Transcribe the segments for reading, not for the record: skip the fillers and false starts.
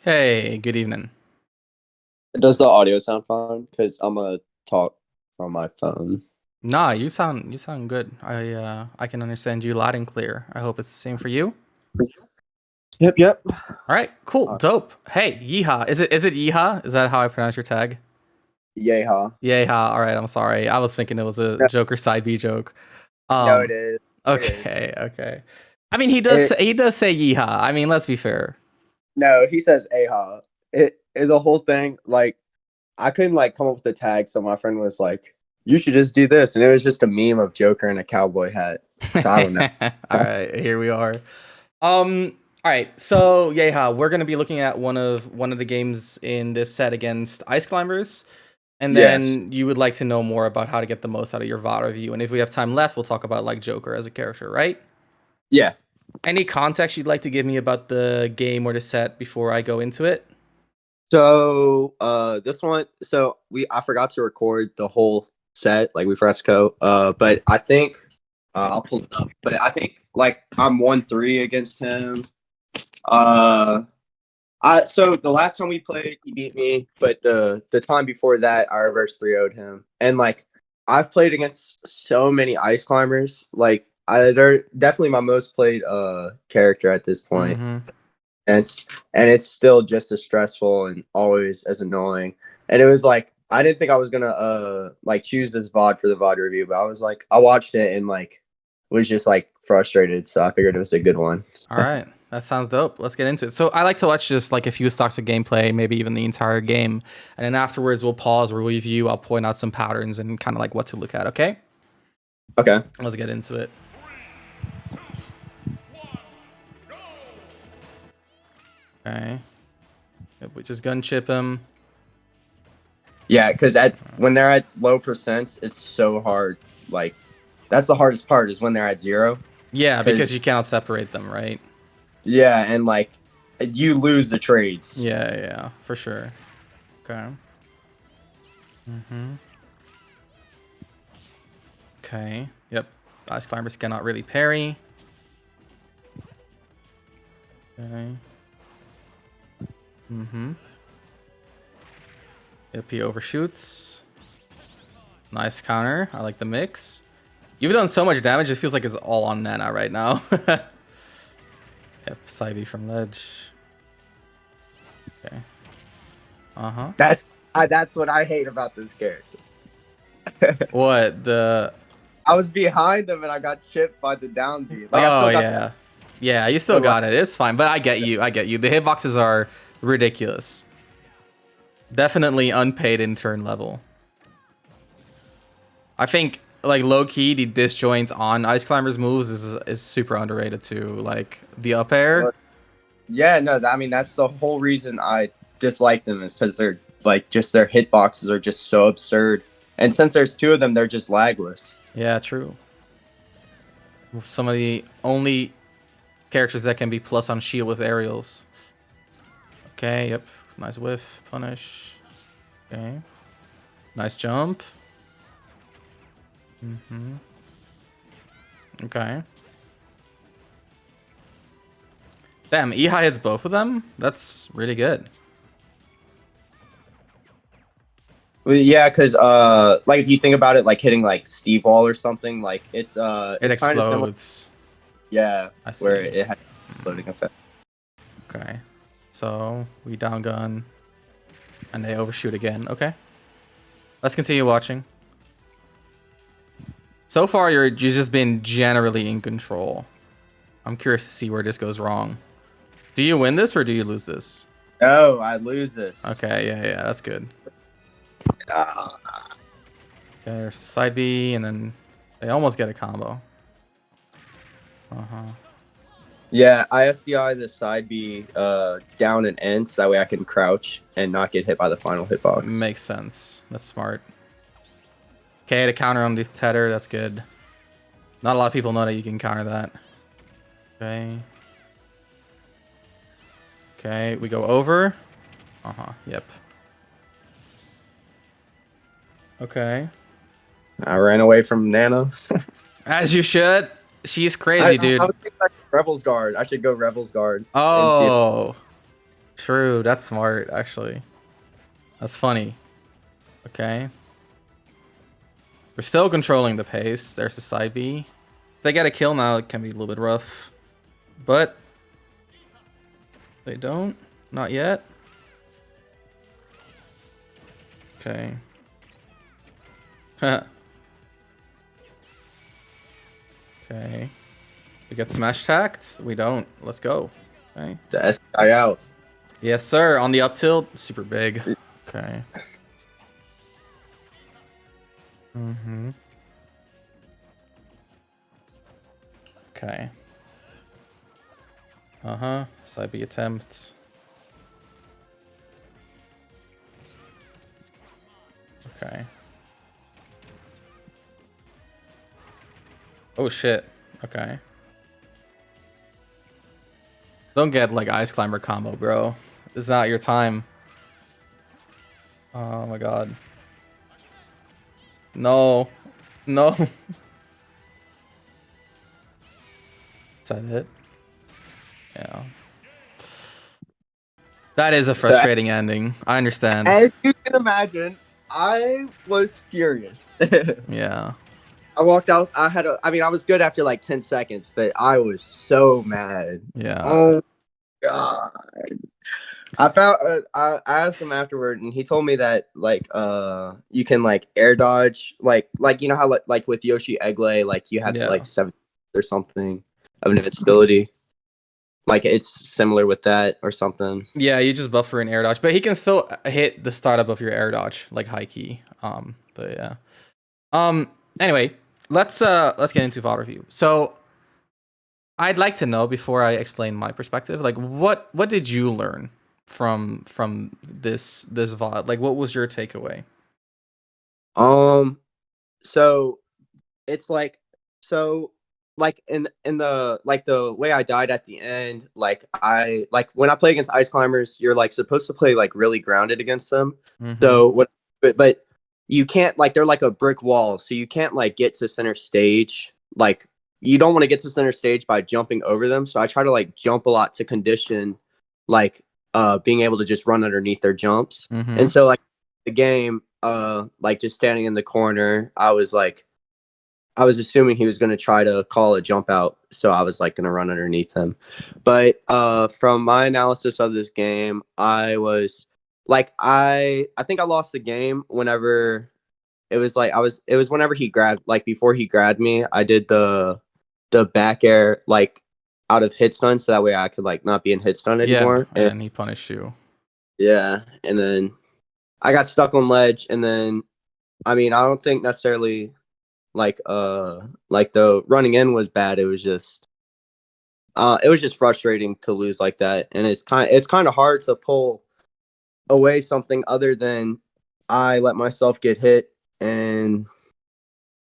Hey, good evening. Does the audio sound fine? Because I'm gonna talk from my phone. Nah, you sound good. I can understand you loud and clear. I hope it's the same for you. Yep, yep. All right, cool, Uh, dope. Hey, yeehaw. Is it yeehaw? Is that how I pronounce your tag? Yeehaw. Yeehaw. All right, I'm sorry. I was thinking it was a No, Joker side B joke. no, it Um, is. It is. okay, okay. I mean, It he does say yeehaw. I mean, let's be fair. no, he says aha. It the whole thing. Like I couldn't like come up with the tag, so my friend was like, "You should just do this," and it was just a meme of Joker in a cowboy hat. So I don't know. All right, here we are. All right. So, yeehaw, we're gonna be looking at one of the games in this set against Ice Climbers. And Yes. then you would like to know more about how to get the most out of your VOD review. And if we have time left, we'll talk about like Joker as a character, right? Yeah. Any context you'd like to give me about the game or the set before I go into it? So this one. So I forgot to record the whole set. Like we fresco. But I think I'll pull it up. But I think like I'm 1-3 against him. Uh, so the last time we played, he beat me, but the time before that, I reverse 3-0'd him. And like I've played against so many ice climbers. Like they're definitely my most played character at this point. Mm-hmm. And it's still just as stressful and always as annoying. And it was like I didn't think I was gonna like choose this VOD for the VOD review, but I was like I watched it and like was just like frustrated, so I figured it was a good one. All right. That sounds dope. Let's get into it. So I like to watch just like a few stocks of gameplay, maybe even the entire game. And then afterwards we'll pause, we'll review, I'll point out some patterns and kind of like what to look at, okay? Okay. Let's get into it. Okay. Yep, we just gun chip him. Yeah, because at when they're at low percents, it's so hard. Like that's the hardest part is when they're at zero. Yeah, because you Because cannot separate them, right? yeah, and like you lose the trades. Yeah, yeah, for sure. Okay. Mm-hmm. Okay. Yep. Ice climbers cannot really parry. Okay. Mm-hmm. Yep, he overshoots. Nice counter. I like the mix. You've done so much damage, it feels like it's all on Nana right now. Yep, side B from ledge. Okay. Uh-huh. That's what I hate about this character. What? The... I was behind them and I got chipped by the down B. Like I Oh, still got yeah. Yeah, you still but like got it. It's fine, but I get you. I get you. The hitboxes are ridiculous. Definitely unpaid intern level. I think like low key the disjoint on Ice Climber's moves is super underrated too. Like the up air. but yeah, no, I mean that's the whole reason I dislike them is because they're like just their hitboxes are just so absurd. And since there's two of them, they're just lagless. Yeah, true. Some of the only characters that can be plus on shield with aerials. Okay, yep. Nice whiff, punish. Okay. Nice jump. Mm-hmm. Okay. Damn, Ehi hits both of them? That's really good. Well, yeah, because like if you think about it, like hitting like Steve Wall or something, like It it's kind of similar. explodes. Yeah, I where see. it has loading effect. Okay. So we down gun and they overshoot again. Okay. Let's continue watching. So far you've just been generally in control. I'm curious to see where this goes wrong. Do you win this or do you lose this? No, I lose this. Okay, yeah, that's good. Ah. Okay, there's a side B and then they almost get a combo. Uh-huh. Yeah, ISDI the side B down and end so that way I can crouch and not get hit by the final hitbox. Makes sense. That's smart. Okay, to counter on the tether, that's good. Not a lot of people know that you can counter that. Okay. Okay, we go over. Uh-huh, yep. Okay. I ran away from Nana. As you should. She's crazy, I dude. was thinking like Rebels Guard. I should go Rebels Guard and see if Oh. True, that's smart, actually. That's funny. Okay. We're still controlling the pace. There's a side B. If they get a kill now, it can be a little bit rough. But they don't. Not yet. Okay. Okay. We get smash tacked? We don't. Let's go. Okay. The S guy out. Yes, sir. On the up tilt, super big. Okay. Mm-hmm. Okay. Uh-huh. Side B attempt. Okay. Oh shit. Okay. Don't get like ice climber combo, bro. This is not your time. Oh my god. No. No. Is that it? Yeah. That is a frustrating ending. I understand. As you can imagine, I was furious. Yeah. I walked out. I was good after like 10 seconds, but I was so mad. Yeah. Oh god. I asked him afterward, and he told me that like you can like air dodge like you know how like with Yoshi Egglay like you have Yeah. like 7 or something of invincibility. Like it's similar with that or something. Yeah, you just buffer an air dodge, but he can still hit the startup of your air dodge like high key. But yeah. Anyway, let's get into VOD review. So I'd like to know before I explain my perspective, like what did you learn from this VOD? Like what was your takeaway? So it's like so like in the like the way I died at the end, like I like when I play against ice climbers, you're like supposed to play like really grounded against them. Mm-hmm. So what but you can't like they're like a brick wall, so you can't like get to center stage. Like you don't want to get to center stage by jumping over them. So I try to like jump a lot to condition like being able to just run underneath their jumps. Mm-hmm. And so like the game like just standing in the corner, I was assuming he was going to try to call a jump out, so I was like going to run underneath him. But from my analysis of this game, I was like I think I lost the game whenever it was like it was whenever he grabbed like before he grabbed me, I did the back air like out of hit stun, so that way I could like not be in hit stun anymore. Yeah, and he punished you. Yeah, and then I got stuck on ledge, and then I mean I don't think necessarily like the running in was bad. It was just frustrating to lose like that, and it's kind of hard to pull away something other than I let myself get hit and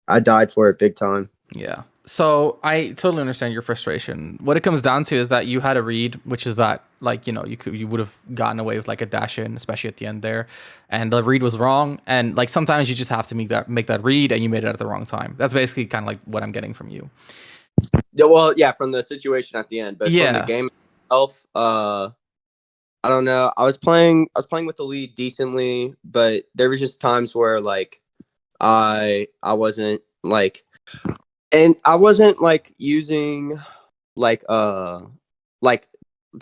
I died for it big time. Yeah. So I totally understand your frustration. What it comes down to is that you had a read, which is that like, you know, you would have gotten away with like a dash in, especially at the end there. And the read was wrong. And like sometimes you just have to make that read and you made it at the wrong time. That's basically kind of like what I'm getting from you. Yeah, well, yeah, from the situation at the end, but Yeah. from the game itself, I don't know. I was playing with the lead decently, but there was just times where like I wasn't like, and I wasn't like using like there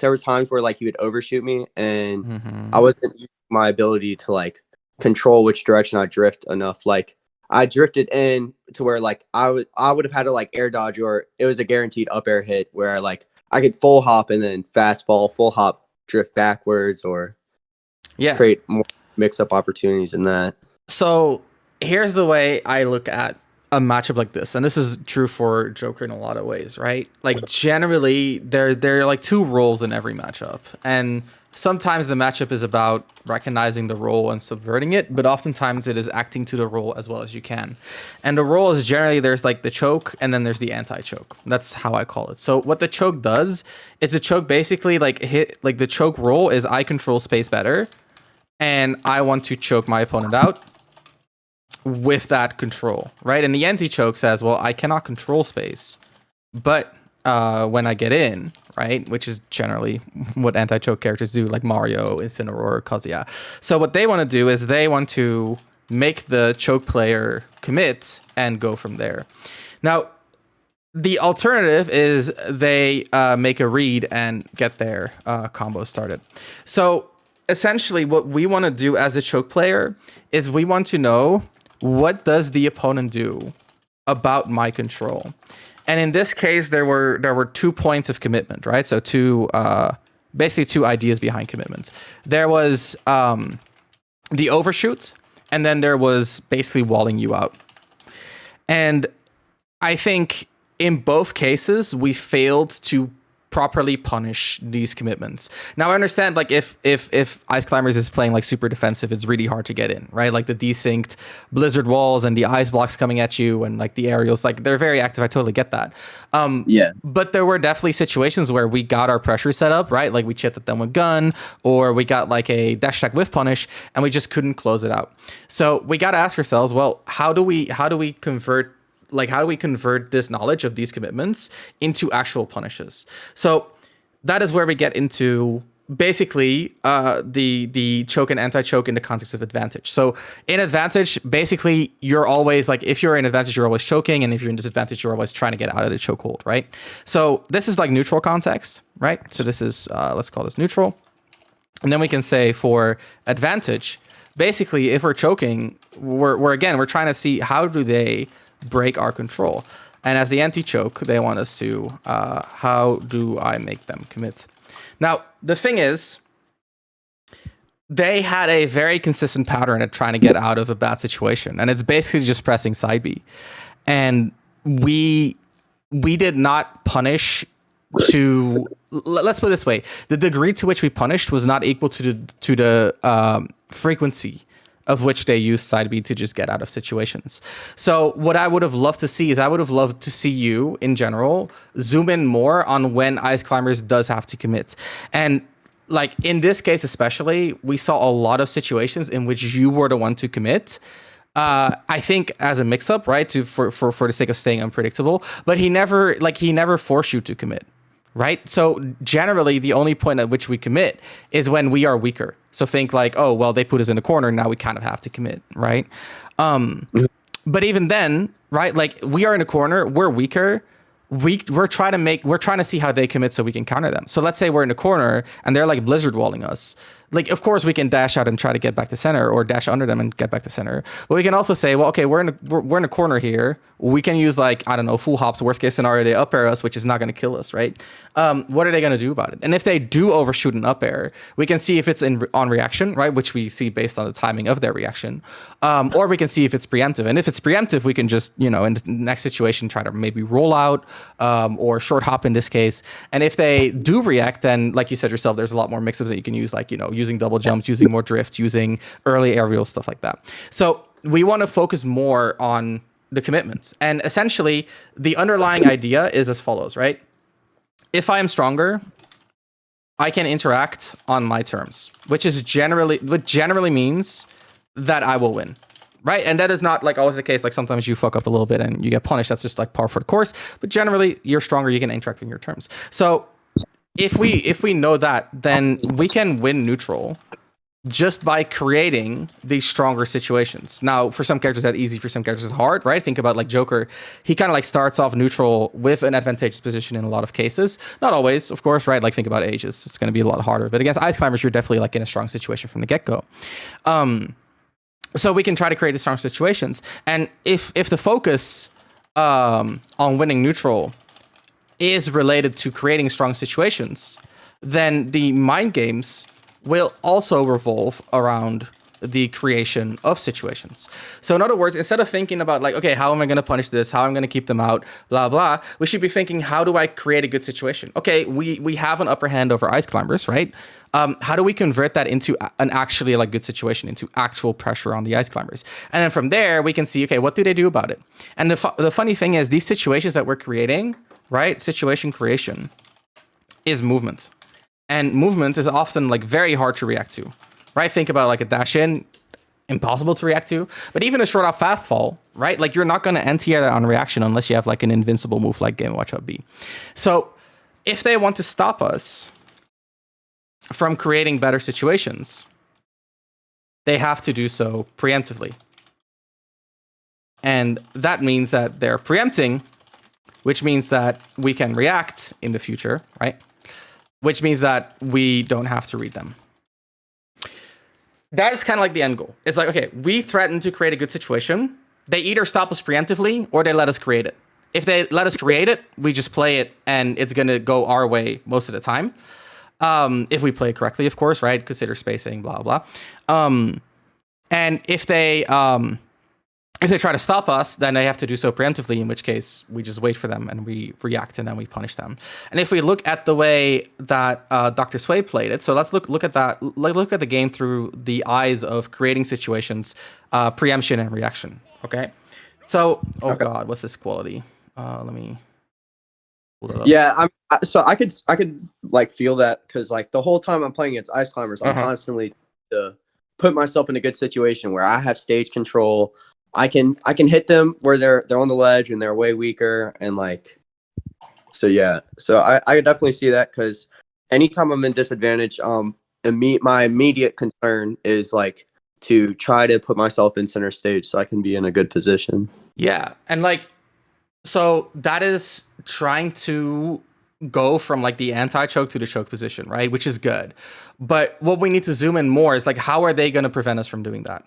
were times where like he would overshoot me, and Mm-hmm. I wasn't using my ability to like control which direction I drift enough. Like I drifted in to where like I would have had to like air dodge, or it was a guaranteed up air hit where like I could full hop and then fast fall, full hop, drift backwards, or create more mix up opportunities in that. So here's the way I look at a matchup like this, and this is true for Joker in a lot of ways, right? Like generally, there are like two roles in every matchup, and sometimes the matchup is about recognizing the role and subverting it, but oftentimes it is acting to the role as well as you can. And the role is generally there's like the choke, and then there's the anti-choke. That's how I call it. So what the choke does is the choke basically like the choke role is I control space better, and I want to choke my opponent out with that control, right? And the anti-choke says, well, I cannot control space, but when I get in, right? Which is generally what anti-choke characters do, like Mario, Incineroar, Kazuya. So what they want to do is they want to make the choke player commit and go from there. Now, the alternative is they make a read and get their combo started. So essentially what we want to do as a choke player is we want to know, what does the opponent do about my control? And in this case, there were 2 points of commitment, right? So basically two ideas behind commitments. There was the overshoot, and then there was basically walling you out. And I think in both cases, we failed to properly punish these commitments. Now I understand, like, if Ice Climbers is playing like super defensive, it's really hard to get in, right? Like the desynced blizzard walls and the ice blocks coming at you and like the aerials, like they're very active. I totally get that. Yeah. But there were definitely situations where we got our pressure set up, right? Like we chipped at them with gun, or we got like a dash attack whiff punish, and we just couldn't close it out. So we got to ask ourselves, well, how do we convert this knowledge of these commitments into actual punishes? So that is where we get into basically the choke and anti-choke in the context of advantage. So in advantage, basically you're always like, if you're in advantage, you're always choking, and if you're in disadvantage, you're always trying to get out of the chokehold, right? So this is like neutral context, right? So this is let's call this neutral. And then we can say for advantage, basically if we're choking, we're trying to see how do they break our control. And as the anti-choke, they want us to, how do I make them commit? Now, the thing is, they had a very consistent pattern at trying to get out of a bad situation. And it's basically just pressing side B. And we did not punish to, let's put it this way, the degree to which we punished was not equal to the frequency of which they use side B to just get out of situations. So what I would have loved to see is, I would have loved to see you, in general, zoom in more on when Ice Climbers does have to commit. And like in this case especially, we saw a lot of situations in which you were the one to commit. I think as a mix-up, right, for the sake of staying unpredictable, but he never forced you to commit. Right? So generally, the only point at which we commit is when we are weaker. So think like, oh, well, they put us in a corner, now we kind of have to commit, right? But even then, right, like we are in a corner, we're weaker. We're trying to see how they commit so we can counter them. So let's say we're in a corner and they're like blizzard walling us. Like, of course, we can dash out and try to get back to center, or dash under them and get back to center. But we can also say, well, okay, we're in a corner here. We can use, like, I don't know, full hops. Worst case scenario, they up air us, which is not going to kill us, right? What are they going to do about it? And if they do overshoot an up air, we can see if it's on reaction, right? Which we see based on the timing of their reaction. Or we can see if it's preemptive. And if it's preemptive, we can just, in the next situation, try to maybe roll out or short hop in this case. And if they do react, then, like you said yourself, there's a lot more mix-ups that you can use, like, using double jumps, using more drift, using early aerial, stuff like that. So we want to focus more on the commitments. And essentially, the underlying idea is as follows, right? If I am stronger, I can interact on my terms, what generally means that I will win, right? And that is not like always the case. Like sometimes you fuck up a little bit and you get punished. That's just like par for the course. But generally, you're stronger. You can interact on your terms. So if we know that, then we can win neutral just by creating these stronger situations. Now, for some characters that's easy, for some characters it's hard, right? Think about like Joker. He kind of like starts off neutral with an advantageous position in a lot of cases. Not always, of course, right? Like think about Aegis. It's going to be a lot harder. But against Ice Climbers, you're definitely like in a strong situation from the get-go. So we can try to create the strong situations. And if the focus on winning neutral is related to creating strong situations, then the mind games will also revolve around the creation of situations. So in other words, instead of thinking about like, okay, how am I going to punish this? How am I going to keep them out? Blah, blah. We should be thinking, how do I create a good situation? Okay, we have an upper hand over Ice Climbers, right? How do we convert that into an actually like good situation, into actual pressure on the Ice Climbers? And then from there, we can see, okay, what do they do about it? And the funny thing is, these situations that we're creating, right? Situation creation is movement. And movement is often like very hard to react to, right? Think about like a dash in, impossible to react to. But even a short up fast fall, right? Like you're not going to anti-air that on reaction unless you have like an invincible move like Game Watch Up B. So if they want to stop us from creating better situations, they have to do so preemptively. And that means that they're preempting, which means that we can react in the future, right? Which means that we don't have to read them. That is kind of like the end goal. It's like, okay, we threaten to create a good situation. They either stop us preemptively or they let us create it. If they let us create it, we just play it and it's going to go our way most of the time. If we play it correctly, of course, right? Consider spacing, blah, blah. And if they try to stop us, then they have to do so preemptively, in which case we just wait for them and we react and then we punish them. And if we look at the way that Dr. Sway played it, so let's look at that. Look at the game through the eyes of creating situations, preemption and reaction. Okay. So, God, what's this quality? Let me pull it up. Yeah, so I could like feel that because like the whole time I'm playing against Ice Climbers, I'm constantly to put myself in a good situation where I have stage control. I can hit them where they're on the ledge and they're way weaker and like so yeah. So I definitely see that because anytime I'm in disadvantage, my immediate concern is like to try to put myself in center stage so I can be in a good position. Yeah, and like so that is trying to go from like the anti-choke to the choke position, right? Which is good. But what we need to zoom in more is like, how are they going to prevent us from doing that?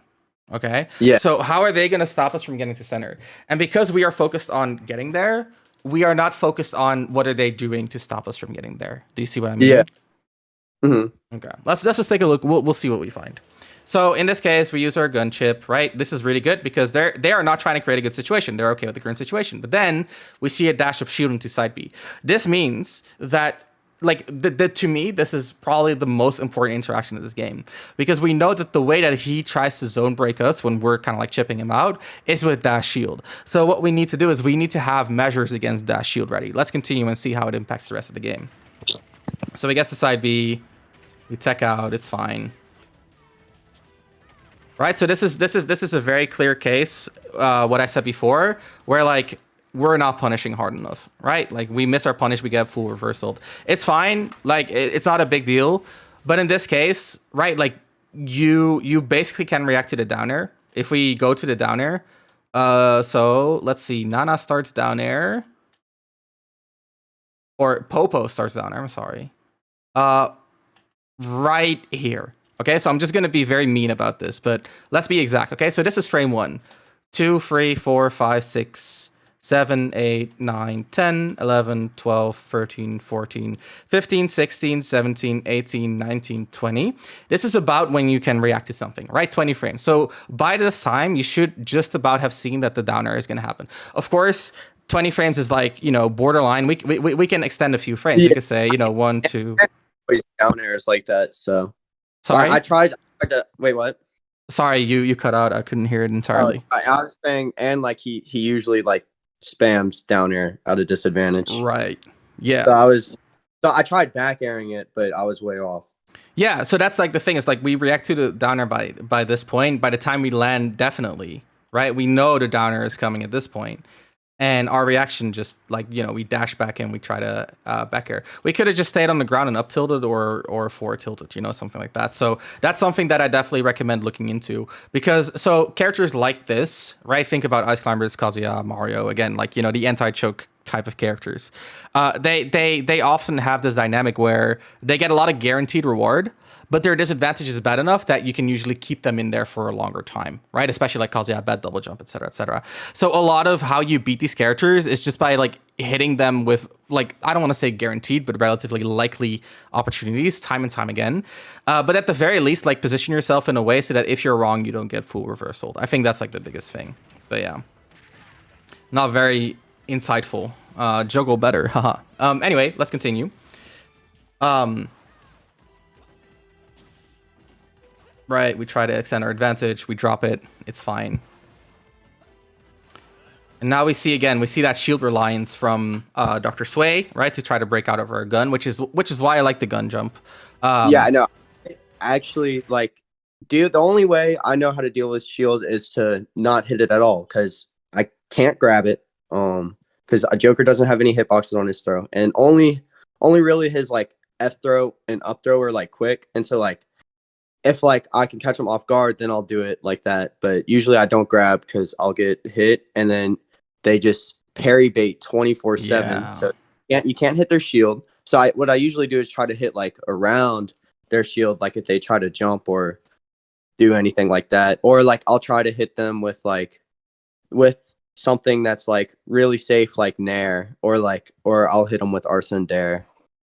Okay. Yeah. So how are they going to stop us from getting to center? And because we are focused on getting there, we are not focused on what are they doing to stop us from getting there. Do you see what I mean? Yeah. Mm-hmm. Okay. Let's just take a look. We'll see what we find. So in this case, we use our gun chip, right? This is really good because they are not trying to create a good situation. They're okay with the current situation. But then we see a dash of shield into side B. This means that like to me, this is probably the most important interaction of this game because we know that the way that he tries to zone break us when we're kind of like chipping him out is with dash shield. So what we need to do is we need to have measures against dash shield ready. Let's continue and see how it impacts the rest of the game. So we get to side B, we tech out, it's fine. Right, so this is a very clear case, what I said before, where like we're not punishing hard enough, right? Like we miss our punish, we get full reversal. It's fine, like it's not a big deal, but in this case, right, like you basically can react to the down air. If we go to the down air, so let's see, Nana starts down air, or Popo starts down air. I'm sorry, right here. Okay, so I'm just going to be very mean about this, but let's be exact. Okay, so this is frame 1. 2, 3, 4, 5, 6, 7, 8, 9, 10, 11, 12, 13, 14, 15, 16, 17, 18, 19, 20. This is about when you can react to something, right? 20 frames. So by this time, you should just about have seen that the down air is going to happen. Of course, 20 frames is like, borderline. We can extend a few frames. Yeah. We could say, 1, 2. Down airs like that, so. Sorry? I tried to wait. What? Sorry, you cut out. I couldn't hear it entirely. I was saying, and like he usually like spams down air out of disadvantage. Right. Yeah. So I tried back airing it, but I was way off. Yeah. So that's like the thing is like we react to the down air by this point. By the time we land, definitely, right? We know the down air is coming at this point. And our reaction just like, we dash back in, we try to back air. We could have just stayed on the ground and up tilted or forward tilted, something like that. So that's something that I definitely recommend looking into because so characters like this, right? Think about Ice Climbers, Kazuya, Mario, again, like, the anti-choke type of characters. They often have this dynamic where they get a lot of guaranteed reward, but their disadvantage is bad enough that you can usually keep them in there for a longer time, right? Especially like Kazuya, bad double jump, etc., etc. So a lot of how you beat these characters is just by like hitting them with like, I don't want to say guaranteed, but relatively likely opportunities time and time again. But at the very least, like position yourself in a way so that if you're wrong, you don't get full reversal. I think that's like the biggest thing. But yeah, not very insightful. Juggle better, haha. Anyway, let's continue. Right, we try to extend our advantage, we drop it, it's fine. And now we see that shield reliance from Dr. Sway, right, to try to break out of our gun, which is why I like the gun jump. Yeah, I know. Actually, like, the only way I know how to deal with shield is to not hit it at all, because I can't grab it, because a Joker doesn't have any hitboxes on his throw, and only only really his like F throw and up throw are like quick, and so like if like I can catch him off guard, then I'll do it like that. But usually I don't grab because I'll get hit, and then they just parry bait 24/7. Yeah. So you can't hit their shield. So what I usually do is try to hit like around their shield, like if they try to jump or do anything like that, or like I'll try to hit them with something that's like really safe, like Nair, or I'll hit them with Arson Dare.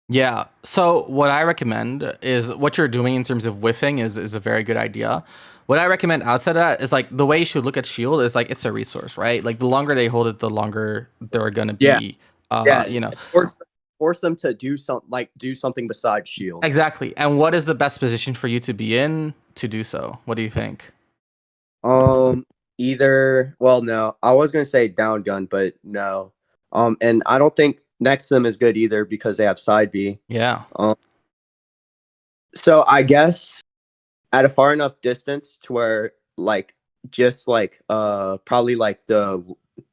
Yeah. So what I recommend is what you're doing in terms of whiffing is a very good idea. What I recommend outside of that is like the way you should look at shield is like it's a resource, right? Like the longer they hold it, the longer they're gonna Yeah, be yeah. you know. Force them to do something besides shield. Exactly. And what is the best position for you to be in to do so? What do you think? Either well, no, I was gonna say down gun, but no. And I don't think Nexum is good either because they have side B. Yeah. So I guess at a far enough distance to where like just like probably like the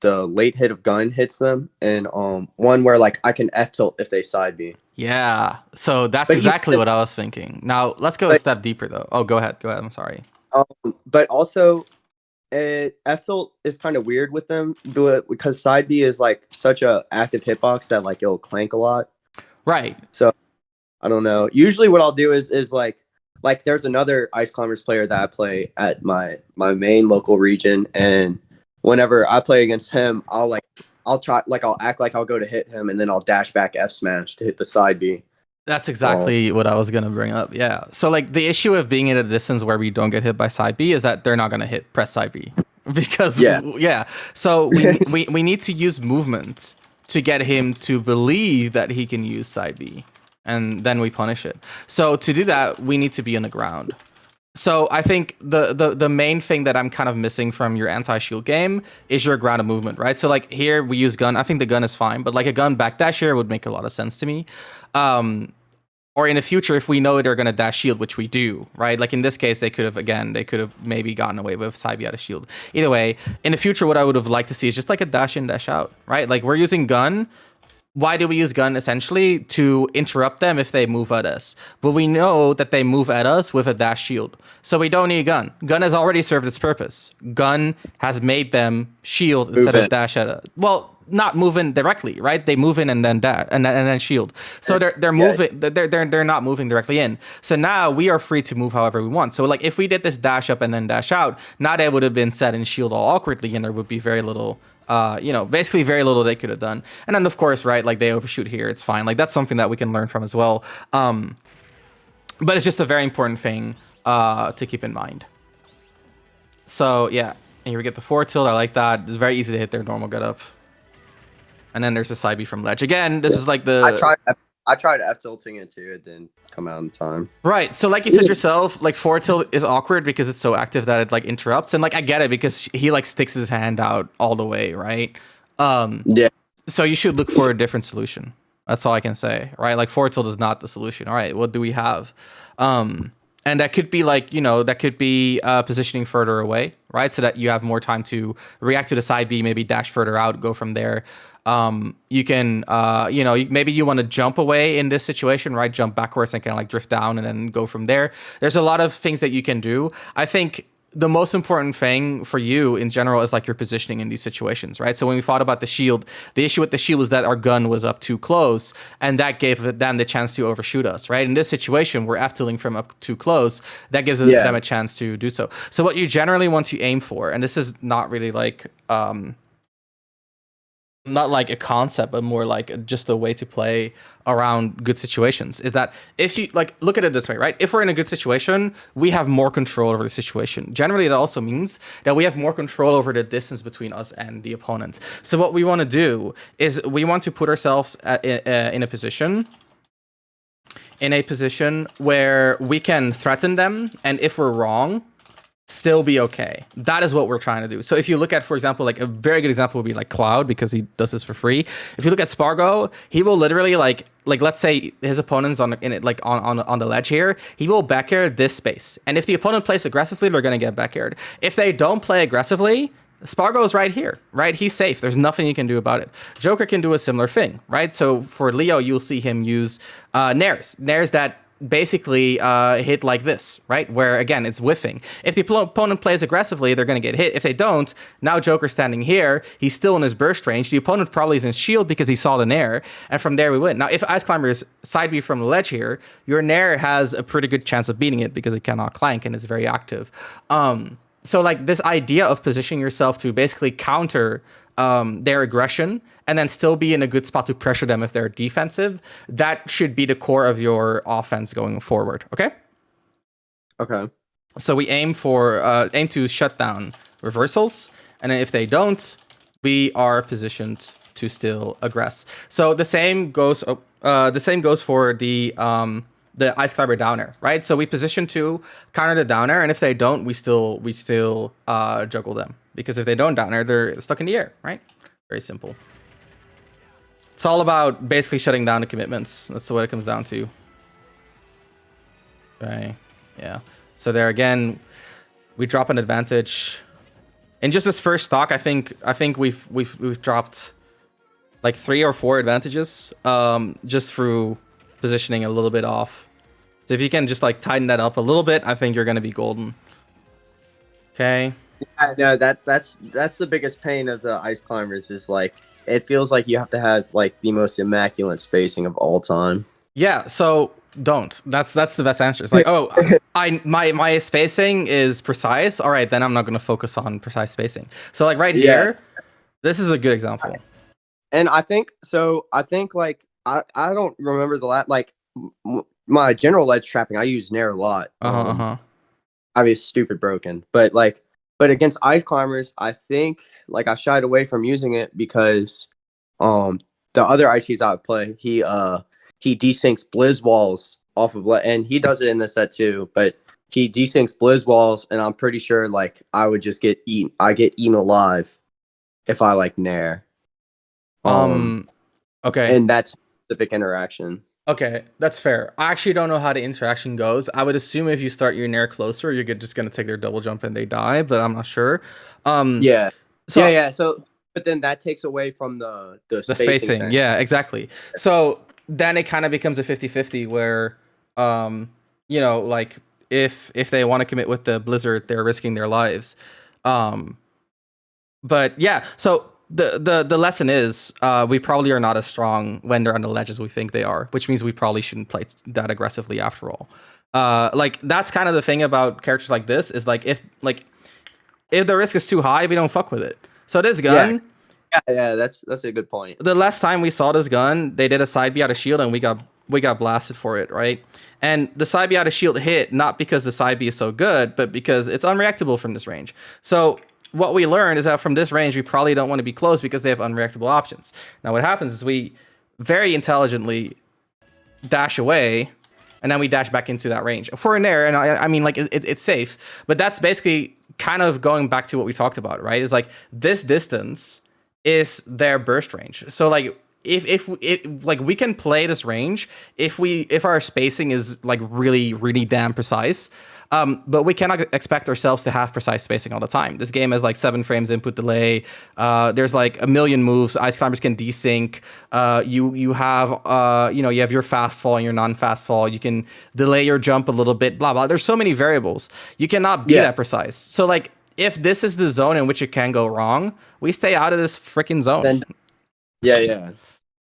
late hit of gun hits them, and one where like I can F tilt if they side B. Yeah. So that's But exactly even, what I was thinking. Now let's go a but step deeper though. Oh, go ahead. Go ahead. I'm sorry. but also F tilt is kind of weird with them because side B is like such a active hitbox that like it'll clank a lot. Right. So I don't know. Usually what I'll do is like there's another Ice Climbers player that I play at my main local region, and whenever I play against him, I'll act like I'll go to hit him, and then I'll dash back F smash to hit the side B. That's exactly what I was gonna bring up. Yeah. So like the issue of being at a distance where we don't get hit by side B is that they're not gonna press side B because yeah. So we need to use movement to get him to believe that he can use side B, and then we punish it. So to do that, we need to be on the ground. So I think the main thing that I'm kind of missing from your anti-shield game is your ground of movement, right? So like here we use gun. I think the gun is fine, but like a gun backdash here would make a lot of sense to me. Or in the future, if we know they're gonna dash shield, which we do, right? Like in this case, they could have maybe gotten away with side B out of shield. Either way, in the future, what I would have liked to see is just like a dash in, dash out, right? Like we're using gun. Why do we use gun? Essentially to interrupt them if they move at us. But we know that they move at us with a dash shield. So we don't need gun. Gun has already served its purpose. Gun has made them shield instead of dash at us. Well, not moving directly, right? They move in and then dash and then shield. So they're moving. They're not moving directly in. So now we are free to move however we want. So like if we did this dash up and then dash out, now they would have been set in shield all awkwardly, and there would be very little. Basically very little they could have done. And then of course, right, like they overshoot here, it's fine. Like that's something that we can learn from as well. But it's just a very important thing to keep in mind. So yeah, and here we get the 4 tilt. I like that. It's very easy to hit their normal get up. And then there's the side B from ledge. Again, this is like the... I tried F tilting it too. It didn't come out in time. Right. So like you said yourself, like 4 tilt is awkward because it's so active that it like interrupts. And like I get it because he like sticks his hand out all the way, right? Yeah. So you should look for a different solution. That's all I can say, right? Like 4 tilt is not the solution. All right, what do we have? And that could be like, that could be positioning further away, right? So that you have more time to react to the side B, maybe dash further out, go from there. You can, maybe you want to jump away in this situation, right? Jump backwards and kind of like drift down and then go from there. There's a lot of things that you can do. I think the most important thing for you in general is like your positioning in these situations, right? So when we thought about the shield, the issue with the shield was that our gun was up too close, and that gave them the chance to overshoot us, right? In this situation, we're F-tilling from up too close. That gives them a chance to do so. So what you generally want to aim for, and this is not really like... not like a concept, but more like just a way to play around good situations, is that if you like look at it this way, right? If we're in a good situation, we have more control over the situation. Generally, it also means that we have more control over the distance between us and the opponents. So what we want to do is we want to put ourselves in a position where we can threaten them, and if we're wrong, still be okay. That is what we're trying to do. So if you look at, for example, like a very good example would be like Cloud, because he does this for free. If you look at Spargo, he will literally like let's say his opponent's on the ledge here, he will back air this space. And if the opponent plays aggressively, they're gonna get back aired. If they don't play aggressively, Spargo's right here, right? He's safe. There's nothing you can do about it. Joker can do a similar thing, right? So for Leo, you'll see him use nairs that basically hit like this, right? Where again, it's whiffing. If the opponent plays aggressively, they're going to get hit. If they don't, now Joker's standing here. He's still in his burst range. The opponent probably is in shield because he saw the nair, and from there we win. Now, if Ice Climber is side B from the ledge here, your nair has a pretty good chance of beating it because it cannot clank and is very active. So like this idea of positioning yourself to basically counter their aggression and then still be in a good spot to pressure them if they're defensive, that should be the core of your offense going forward. Okay. Okay. So we aim to shut down reversals, and then if they don't, we are positioned to still aggress. So the same goes for the Ice Climber downer, right? So we position to counter the downer, and if they don't, we still juggle them, because if they don't downer, they're stuck in the air, right? Very simple. It's all about basically shutting down the commitments. That's what it comes down to. Okay, yeah. So there again, we drop an advantage. In just this first stock, I think we've dropped like 3 or 4 advantages, just through positioning a little bit off. So if you can just like tighten that up a little bit, I think you're gonna be golden. Okay. Yeah, no, that's the biggest pain of the Ice Climbers is like it feels like you have to have like the most immaculate spacing of all time. Yeah, so don't. That's the best answer. It's like, oh, my spacing is precise. All right, then I'm not going to focus on precise spacing. So like right here, this is a good example. And I think like I don't remember the like my general ledge trapping. I use Nair a lot. I mean, it's stupid broken, but against Ice Climbers, I think like I shied away from using it because the other ice keys I would play, he desyncs Blizz walls off of and he does it in this set too, but he desyncs Blizz walls, and I'm pretty sure like I would just get eaten. I get eaten alive if I like Nair. Okay. And that specific interaction. Okay, that's fair. I actually don't know how the interaction goes. I would assume if you start your Nair closer, you're just gonna take their double jump and they die, but I'm not sure. Yeah. So, but then that takes away from the spacing thing. Yeah, exactly. So then it kind of becomes a 50-50 where, you know, like if they want to commit with the Blizzard, they're risking their lives. But yeah, so the lesson is we probably are not as strong when they're on the ledge as we think they are, which means we probably shouldn't play that aggressively after all. Like that's kind of the thing about characters like this is like if the risk is too high, we don't fuck with it. So this gun, yeah, that's a good point. The last time we saw this gun, they did a side B out of shield and we got blasted for it, right? And the side B out of shield hit not because the side B is so good, but because it's unreactable from this range. So what we learned is that from this range, we probably don't want to be close because they have unreactable options. Now what happens is we very intelligently dash away, and then we dash back into that range for an air. And I mean, like it's safe, but that's basically kind of going back to what we talked about, right? Is like this distance is their burst range. So like if like we can play this range if our spacing is like really damn precise. But we cannot expect ourselves to have precise spacing all the time. This game has like 7 frames input delay. There's like a million moves. Ice Climbers can desync. You have you have your fast fall and your non-fast fall. You can delay your jump a little bit. Blah blah. There's so many variables. You cannot be that precise. So like if this is the zone in which it can go wrong, we stay out of this freaking zone. Then, yeah.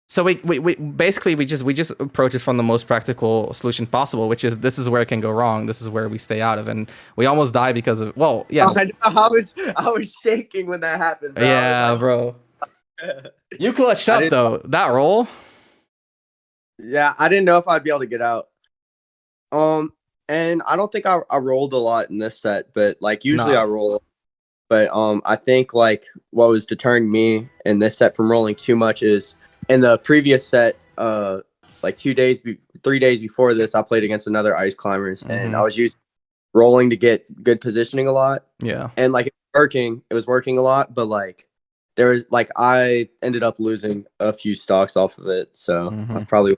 So we basically we just approach it from the most practical solution possible, which is this is where it can go wrong. This is where we stay out of, and we almost die because of I was shaking when that happened. Bro. Yeah, bro. You clutched up though. That roll. Yeah, I didn't know if I'd be able to get out. And I don't think I rolled a lot in this set, but like usually I roll. But I think like what was deterring me in this set from rolling too much is in the previous set, like 3 days before this, I played against another Ice Climbers, and I was using rolling to get good positioning a lot. Yeah, and like it was working a lot, but like there was like I ended up losing a few stocks off of it, so I probably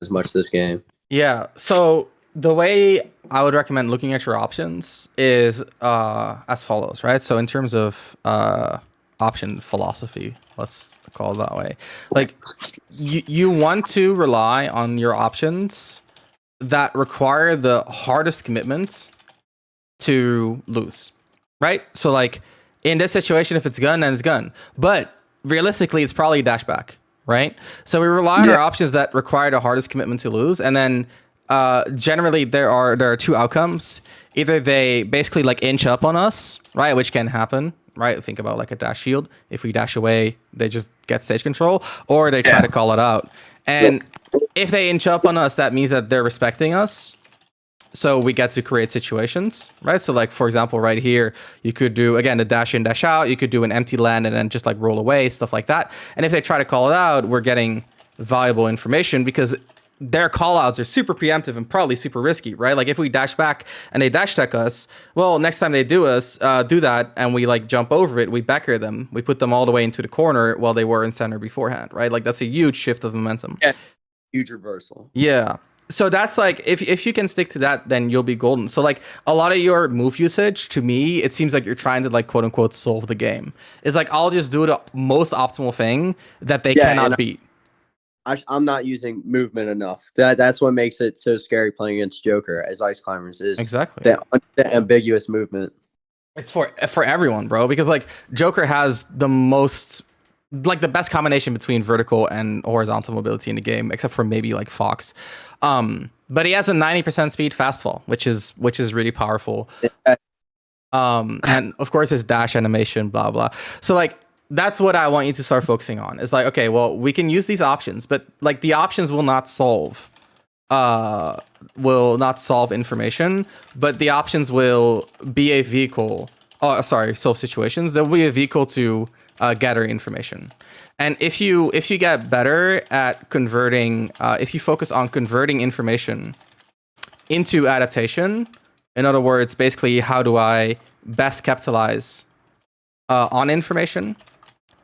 as much this game. Yeah, so the way I would recommend looking at your options is as follows, right? So in terms of option philosophy, let's call it that way. Like you want to rely on your options that require the hardest commitments to lose, right? So like in this situation, if it's gun, then it's gun. But realistically, it's probably dash back, right? So we rely on Yeah. our options that require the hardest commitment to lose, and then generally there are two outcomes. Either they basically like inch up on us, right, which can happen, right? Think about like a dash shield. If we dash away, they just get stage control, or they try Yeah. to call it out. And if they inch up on us, that means that they're respecting us. So we get to create situations, right? So like, for example, right here, you could do, again, the dash in, dash out. You could do an empty land and then just like roll away, stuff like that. And if they try to call it out, we're getting valuable information because their call outs are super preemptive and probably super risky, right? Like if we dash back and they dash tech us, well, next time they do that and we like jump over it, we backer them. We put them all the way into the corner while they were in center beforehand, right? Like that's a huge shift of momentum. Yeah. Huge reversal. Yeah. So that's like if you can stick to that, then you'll be golden. So like a lot of your move usage, to me, it seems like you're trying to like quote unquote solve the game. It's like I'll just do the most optimal thing that they cannot beat. I'm not using movement enough. That's what makes it so scary playing against Joker as Ice Climbers is Exactly. the ambiguous movement. It's for everyone, bro, because like Joker has the most like the best combination between vertical and horizontal mobility in the game, except for maybe like Fox. But he has a 90% speed fastfall, which is really powerful. And of course his dash animation, blah blah. So like that's what I want you to start focusing on. It's like, okay, well, we can use these options, but like the options will not solve information, but the options will be a vehicle. Oh, sorry, solve situations. There will be a vehicle to gather information. And if you get better at converting, if you focus on converting information into adaptation, in other words, basically, how do I best capitalize on information?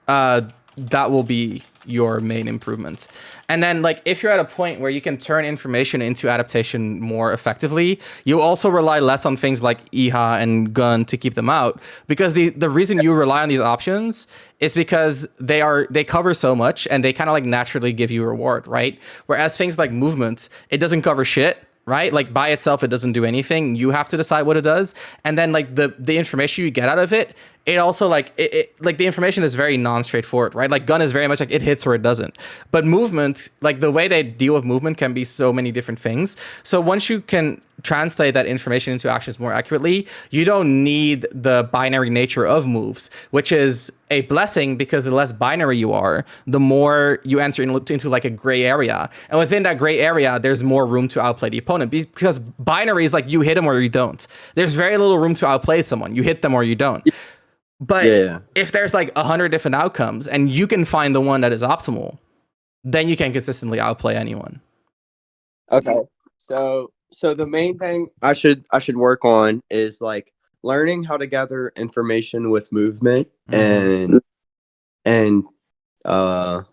That will be your main improvement. And then like if you're at a point where you can turn information into adaptation more effectively, you also rely less on things like IHA and gun to keep them out, because the reason you rely on these options is because they cover so much and they kind of like naturally give you a reward, right? Whereas things like movement, it doesn't cover shit, right? Like by itself, it doesn't do anything. You have to decide what it does. And then like the information you get out of it, it also like it like the information is very non-straightforward, right? Like gun is very much like it hits or it doesn't. But movement, like the way they deal with movement can be so many different things. So once you can translate that information into actions more accurately, you don't need the binary nature of moves, which is a blessing because the less binary you are, the more you enter into like a gray area. And within that gray area, there's more room to outplay the opponent because binary is like you hit them or you don't. There's very little room to outplay someone. You hit them or you don't. But if there's like 100 different outcomes and you can find the one that is optimal, then you can consistently outplay anyone. Okay. So the main thing I should work on is like learning how to gather information with movement and and how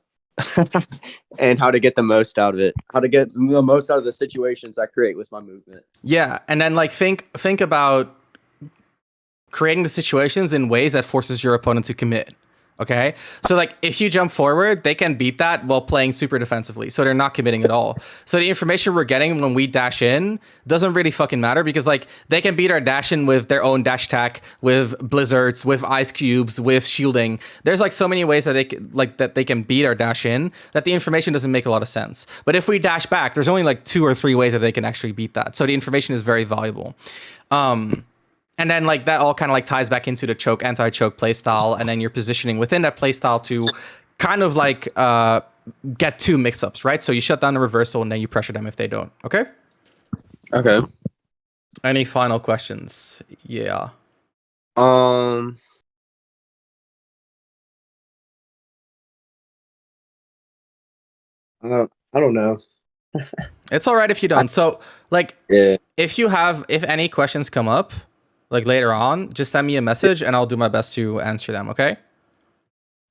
to get the most out of it. How to get the most out of the situations I create with my movement. Yeah, and then like think about creating the situations in ways that forces your opponent to commit. Okay, so like if you jump forward, they can beat that while playing super defensively, so they're not committing at all. So the information we're getting when we dash in doesn't really fucking matter because like they can beat our dash in with their own dash attack, with blizzards, with ice cubes, with shielding. There's like so many ways that they can beat our dash in that the information doesn't make a lot of sense. But if we dash back, there's only like 2 or 3 ways that they can actually beat that. So the information is very valuable. And then like that all kind of like ties back into the choke, anti-choke playstyle, and then you're positioning within that playstyle to kind of like get 2 mix-ups, right? So you shut down the reversal and then you pressure them if they don't. Okay? Okay. Any final questions? Yeah. I don't know. It's all right if you don't. So like if any questions come up like later on, just send me a message and I'll do my best to answer them, okay?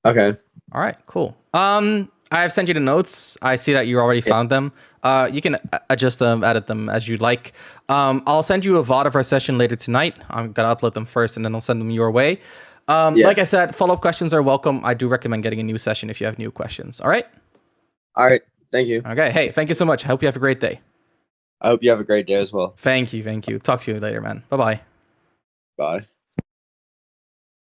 Okay. All right, cool. I have sent you the notes. I see that you already found them. You can adjust them, edit them as you like. I'll send you a VOD of our session later tonight. I'm gonna upload them first, and then I'll send them your way. Like I said, follow-up questions are welcome. I do recommend getting a new session if you have new questions. All right? All right. Thank you. Okay. Hey, thank you so much. I hope you have a great day. I hope you have a great day as well. Thank you. Talk to you later, man. Bye-bye. Bye.